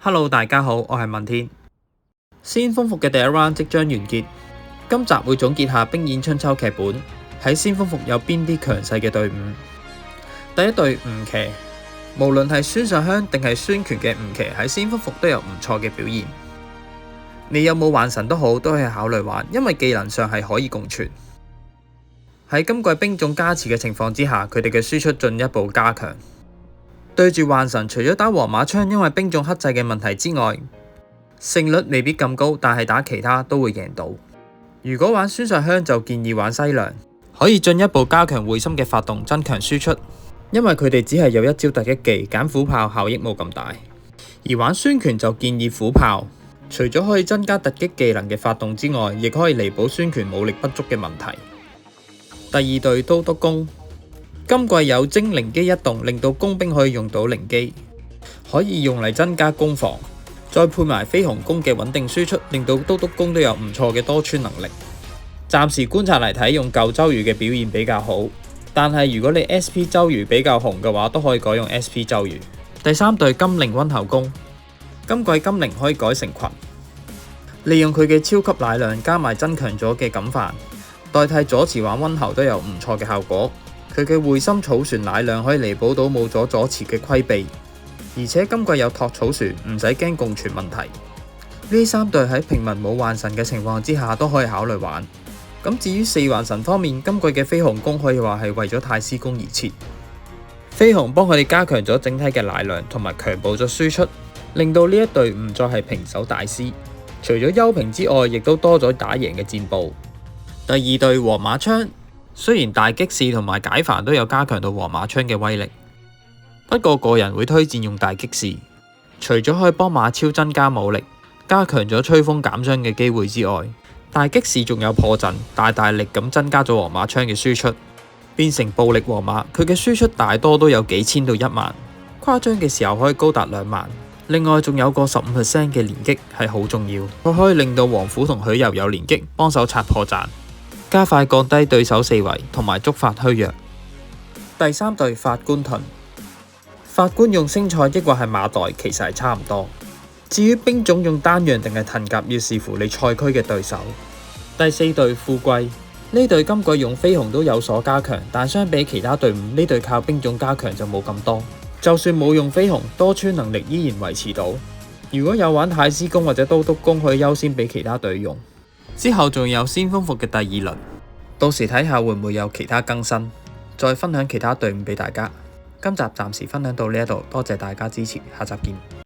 Hello，大家好，我係文天。先鋒服嘅第一 round 即將完結，今集會總結下冰演春秋劇本喺先鋒服有邊啲強勢嘅隊伍。第一隊吳騎，無論係孫尚香定係孫權嘅吳騎喺先鋒服都有唔錯嘅表現。你有冇幻神都好，都可以考慮玩，因為技能上係可以共存。喺今季兵種加持嘅情況之下，佢哋嘅輸出進一步加強。對住幻神，除咗打黃馬槍因為兵種克制嘅問題之外，勝率未必咁高，但係打其他都會贏到。如果玩孫尚香就建議玩西涼，可以進一步加強會心嘅發動，增強輸出。因為佢哋只係有一招突擊技，揀虎豹效益冇咁大。而玩孫權就建議虎豹，除咗可以增加突擊技能嘅發動之外，亦可以彌補孫權武力不足嘅問題。第二隊都督公，今季有精靈機一動，令到工兵可以用到靈機，可以用嚟增加攻防，再配埋飛鴻弓嘅穩定輸出，令到都督公都有唔錯嘅多穿能力。暫時觀察嚟睇，用舊周瑜嘅表現比較好，但係如果你 SP 周瑜比較紅嘅話，都可以改用 SP 周瑜。第三隊金陵溫侯公，今季金陵可以改成群，利用佢嘅超級奶量加埋增強咗嘅感範，代替左慈玩溫侯都有唔錯嘅效果。佢嘅會心草船奶量可以彌補到冇咗左慈嘅規避，而且今季有托草船，唔使驚共存問題。呢三隊喺平民冇幻神嘅情況之下都可以考慮玩。咁至於四幻神方面，今季嘅飛鴻弓可以話係為咗太師宮而設，飛鴻幫佢哋加強咗整體嘅奶量同埋強暴咗輸出，令到呢一隊唔再係平手大師。除咗休平之外，亦都多咗打贏嘅戰報。第二隊黃馬槍，雖然大擊士同埋解幡都有加強到黃馬槍嘅威力，不過個人會推薦用大擊士，除咗可以幫馬超增加武力，加強咗吹風減傷嘅機會之外，大擊士仲有破陣，大力咁增加咗黃馬槍嘅輸出，變成暴力黃馬。佢嘅輸出大多都有幾千到1萬，誇張嘅時候可以高達2萬。另外仲有個15% 嘅連擊係好重要，佢可以令到王虎同許攸有連擊，幫手刷破綻，加快降低對手4圍同埋觸發虛弱。第三隊法官盾，法官用星賽抑或係馬代其實係差唔多。至於兵種用單樣定係盾甲，要視乎你賽區嘅對手。第四隊富貴，呢隊今季用飛鴻都有所加強，但相比其他隊伍，呢隊靠兵種加強就冇咁多。就算冇用飛鴻，多穿能力依然維持到。如果有玩太師宮或者都督公，可以優先俾其他隊用。之後仲有先鋒服嘅第二輪，到時睇下會唔會有其他更新，再分享其他隊伍俾大家。今集暫時分享到呢一度，多謝大家支持，下集見。